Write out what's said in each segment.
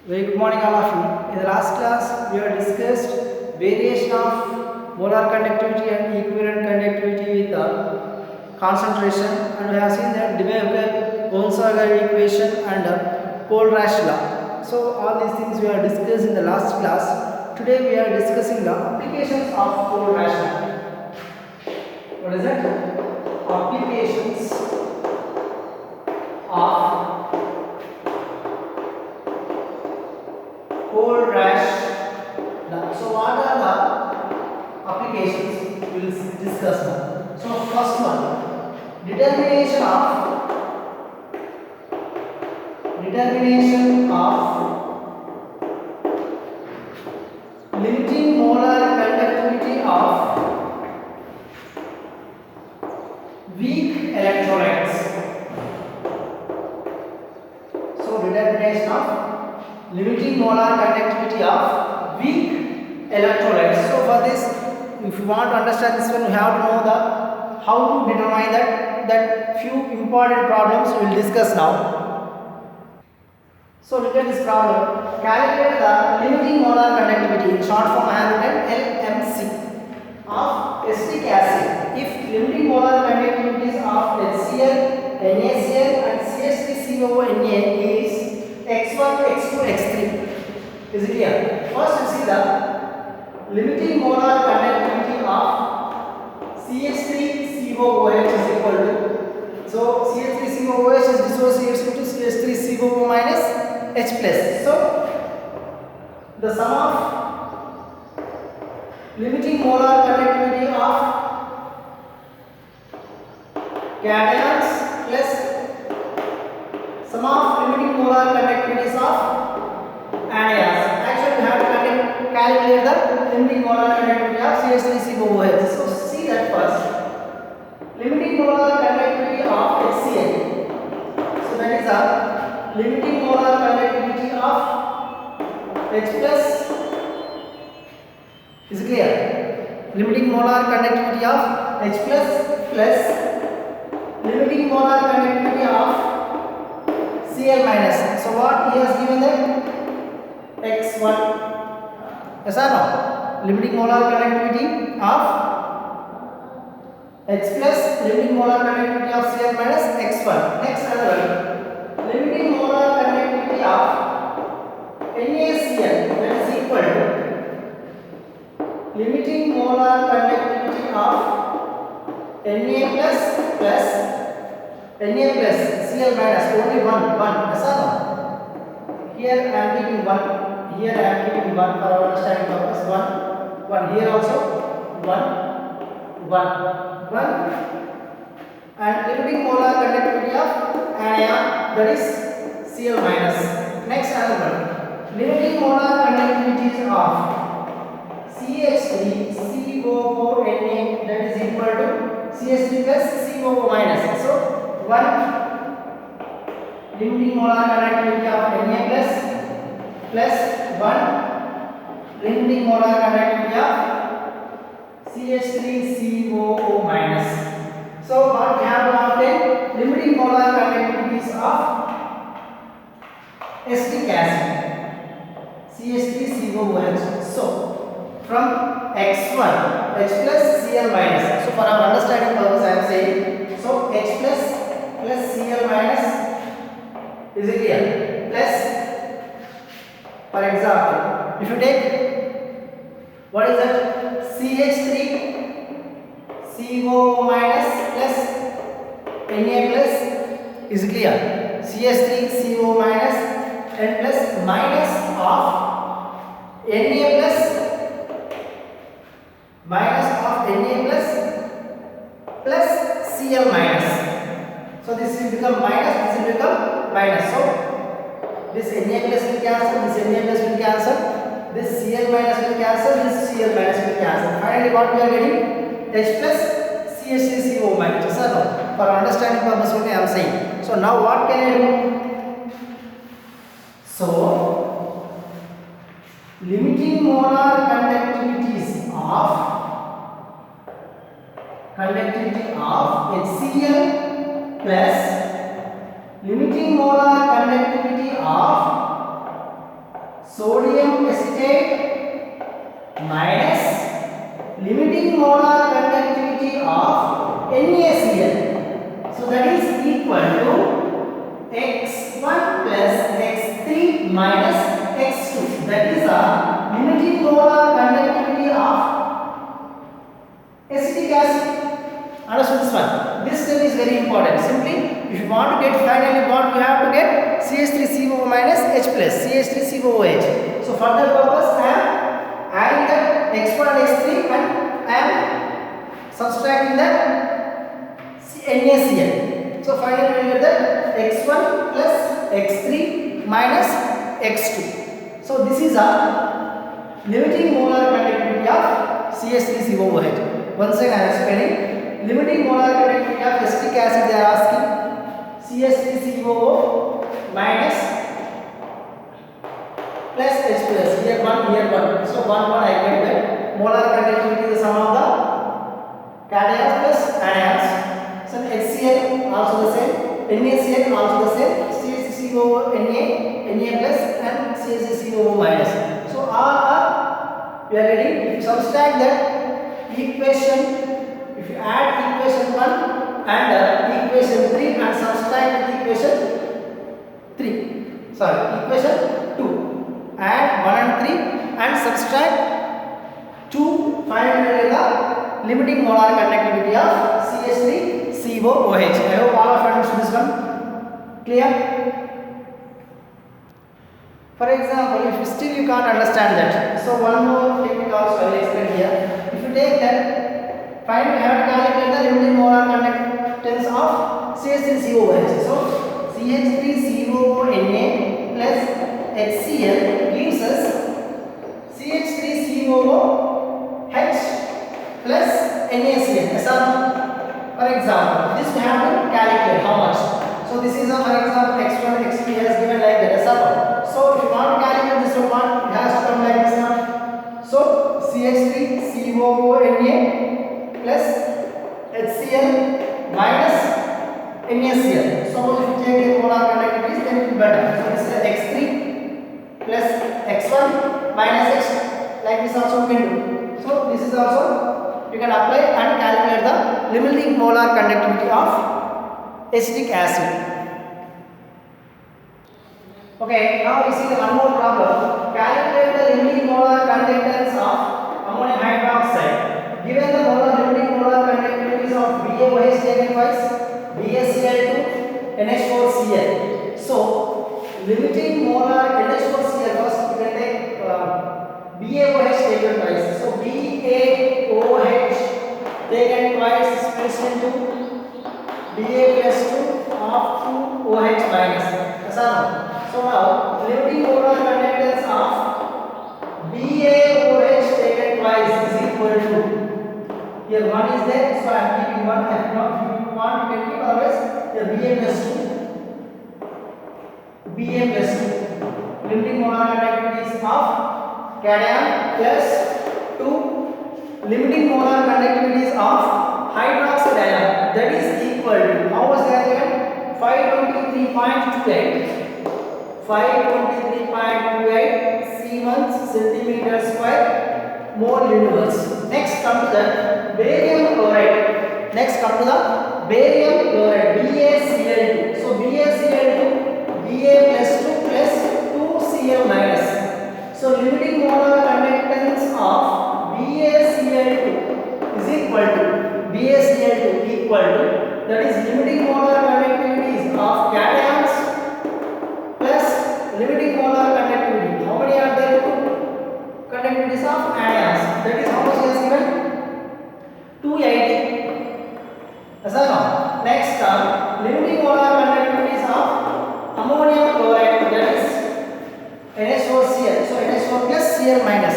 Very good morning, all of you. In the last class, we have discussed variation of molar conductivity and equivalent conductivity with the concentration, and we have seen that de Broglie, Onsager equation, and Pohl-Rasch law. So, all these things we have discussed in the last class. Today, we are discussing the applications of Pohl-Rasch law. What is it? Applications of Pohl-Rasch law. So what are the applications? We will discuss now. So first one, determination of limiting molar conductivity of weak electrolytes. So determination of limiting molar conductivity of weak electrolytes. So for this, if you want to understand this one, you have to know the how to determine that few important problems we will discuss now. So look at this problem. Calculate the limiting molar conductivity, in short form I have written LMC, of acetic acid if limiting molar conductivities of HCl, NaCl and CH3COONa is x1, x2, x3. Is it clear? First we see the limiting molar conductivity of CH3COOH is equal to, so CH3COOH is dissociates into CH3COO minus H plus. So the sum of limiting molar conductivity of cations plus sum of limiting molar conductivities of anions. Actually, we have to calculate the limiting molar conductivity of CH3COOH. So see that first. Limiting molar conductivity of HCl. So that is a limiting molar conductivity of H plus. Is it clear? Limiting molar conductivity of H plus limiting molar conductivity of Cl minus. So what he has given them? X1. Yes or no? Limiting molar conductivity of H plus limiting molar conductivity of Cl minus x1. Next another one. Limiting molar conductivity of NaCl, that is equal to limiting molar conductivity of Na plus Cl minus, only one. Yes or no? Here I am keeping one. Here I am keeping one for our understanding purpose. One. Here also one. And limiting molar conductivity of anion, that is Cl minus. Next another one. Limiting molar conductivities of CH3COONa, that is equal to CH3 plus COO minus. So one limiting molar conductivity of Na plus one limiting molar conductivity of CH3COO minus. So what we have now obtained limiting molar conductivities of acetic acid CH3COOH. So from X1 H plus Cl minus. So for our understanding purpose I am saying, so H plus Cl minus is it clear? Plus, for example, if you take, what is that? CH3 CO minus plus Na plus is clear. CH3 CO minus N plus minus of Na plus Cl minus. So this will become minus, this will become minus. So this Na plus will cancel, this Na plus will cancel, this Cl minus will cancel, this Cl minus will cancel. Finally, what we are getting? H plus CH3COO minus. For understanding purpose only I am saying. So now what can I do? So limiting molar conductivities of HCl plus limiting molar conductivity of acetate minus limiting molar conductivity of NaCl. So that is equal to x1 plus x3 minus x2. That is a limiting molar conductivity of acetic acid. Understood this one? This step is very important. Simply, if you want to get finally what you have to get CH3COO minus H plus CH3COOH. So for that purpose, I am adding that x1 and x3 and I am subtracting that NaCl. So finally we will get that x1 plus x3 minus x2. So this is a limiting molar conductivity of CH3COOH. Once again I am explaining. Limiting molar conductivity of acetic acid they are asking CH3COO minus plus H plus. Here 1, here 1. So 1 I get that. Molar conductivity is the sum of the cations plus anions. So HCl also the same, NaCl also the same, CH3COO Na plus and CH3COO minus. So all are we are ready. If you subtract that equation, if you add equation 1 and equation 3 and subtract equation 2, add 1 and 3 and subtract 2, finally the limiting molar conductivity of CH3COOH. I hope all of you understood this one. Clear? For example, if still you can't understand that, so one more technique also I will explain here. If you take that, find we have to calculate the limiting molar conductance of CH3COOH. So CH3COONA plus HCl gives us CH3COOH plus NaCl. For example, this we have to calculate how much. So this is a, for example, x1, x3 has given like that. So if you want to calculate this one, it has to come like this one. So CH3COONA plus HCl minus NaCl. So if you take the molar conductivities, then it will be better. So this is x3 plus x1 minus x, like this also we can do. So this is also you can apply and calculate the limiting molar conductivity of acetic acid. Okay, now we see the one more problem. Calculate the limiting molar conductance of ammonium hydroxide. Given the limiting molar conductivities of BaOH taken twice, BaCl2, NH4Cl. So limiting molar NH4Cl, first you can take BaOH taken twice. So BaOH taken twice is split into Ba plus 2 of 2OH minus. So now limiting molar conductance of BaOH taken twice is equal to, here 1 is there, so I am keeping 1. If you want you can keep always the Ba plus 2. Limiting molar conductivities of cation plus 2 limiting molar conductivities of hydroxide ion, that is equal to, how much they are given? 523.28 Siemens centimeter square mole universe. Next come to the barium chloride. BaCl2. So BaCl2, Ba plus 2 plus 2Cl minus. So limiting molar conductance of BaCl2 is equal to, that is limiting molar conductivities of cations plus limiting molar conductivity. How many are there? Conductivities of anions. That is how much is given? 280. Next term, limiting molar conductivities of ammonium chloride, that is NH4Cl. So NH4 plus Cl minus.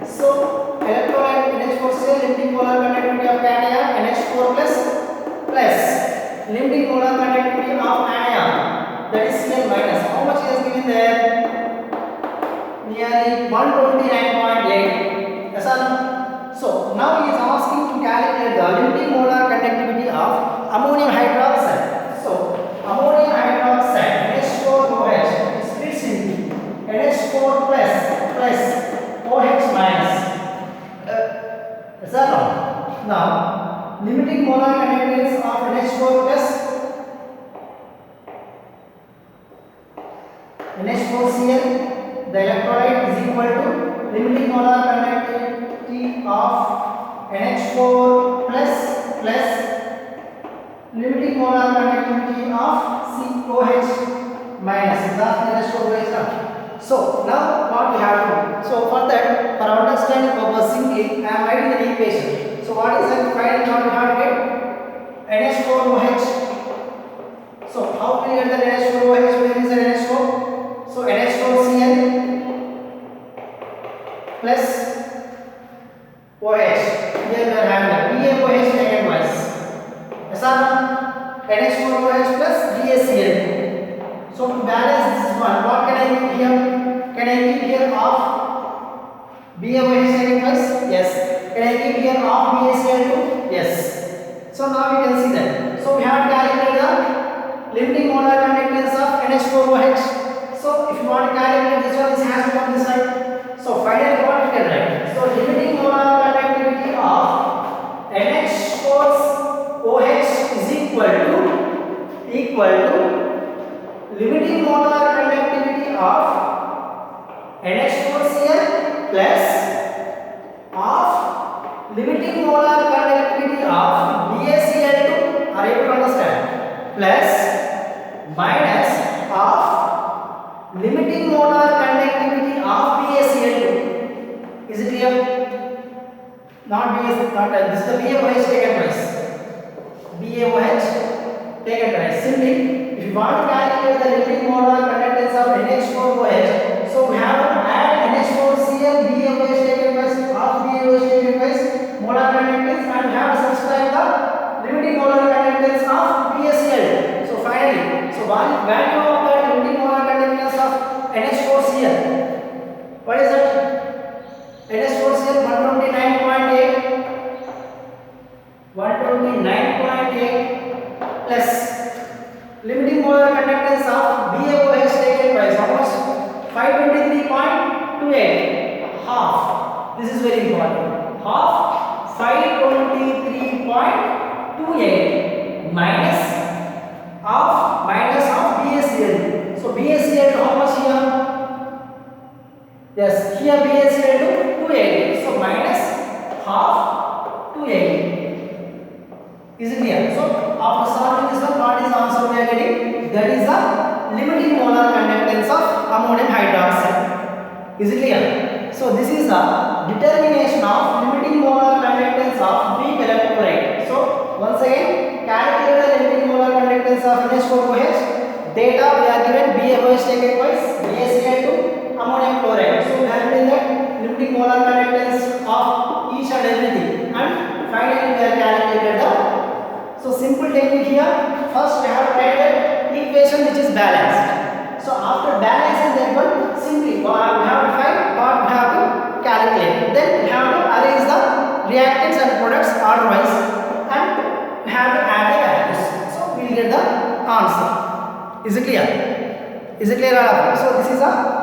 So electrolyte NH4Cl, limiting molar conductivity of cation NH4 plus limiting molar conductivity of anion, that is Cl minus. How much is given there? Nearly 129.8. So now he is asking to calculate the limiting molar conductivity of ammonium hydroxide. So ammonium hydroxide NH4OH splits into NH4 plus Now, limiting molar conductance of NH4 plus NH4Cl, the electrolyte is equal to limiting molar conductivity of NH4 plus limiting molar conductivity of COH minus. That's the NH4 So now what we have to do? So for that, for understanding purpose, simply I am writing the equation. So what is the final what we have to get? NH4OH. So how will we get the NH4OH? Where is the NH4? So NH4Cl plus OH. Here we are having BaOH taken twice. Yes or no? NH4OH plus BaCl. So to balance this one, what can I keep here? Can I keep here of BaOH taken twice? Yes. Can I keep here of BaCl too? Yes. So now we can see that. So we have calculated the limiting molar conductance of NH4OH. So if you want to calculate this one, this has to come this side. So finally what we can write? So limiting molar conductivity of NH4OH is equal to limiting molar conductivity of NH4Cl plus of limiting molar conductivity of BaCl2. Are you able to understand? Plus minus of limiting molar conductivity of BaCl2. Is it clear? Not BaCl, not this is the BaOH taken twice. BaOH taken twice. Simply, if you want to calculate the limiting molar conductance of NH4OH, so we have to add NH4Cl, BaOH taken twice, of BaOH taken twice, molar conductance, and we have to subtract the limiting molar conductance of BaCl. So finally, so value of the limiting molar conductance of NH4Cl. What is that? NH4Cl 129.8 plus limiting molar conductance of BaOH taken twice, how much? 523.28, half. This is very important. Half 523.28 minus of BaCl. So BaCl how much here? Yes, here BaCl 280. So minus half 280. Is it clear? So after solving this one, what is the answer we are getting? That is the limiting molar conductance of ammonium hydroxide. Is it clear? So this is the determination of limiting molar conductance of weak electrolyte. So once again, calculate the limiting molar conductance of NH4OH. Data we are given BaOH taken twice, BaCl2, ammonium chloride. So we have written that limiting molar conductance of each and everything, and finally we are calculated the. So simple technique here. First we have to write that equation which is balanced. So after balancing that one, simply we have to find what we have to calculate. Then we have to arrange the reactants and products order-wise, and we have to add the values. So we will get the answer. Is it clear? Is it clear? So this is a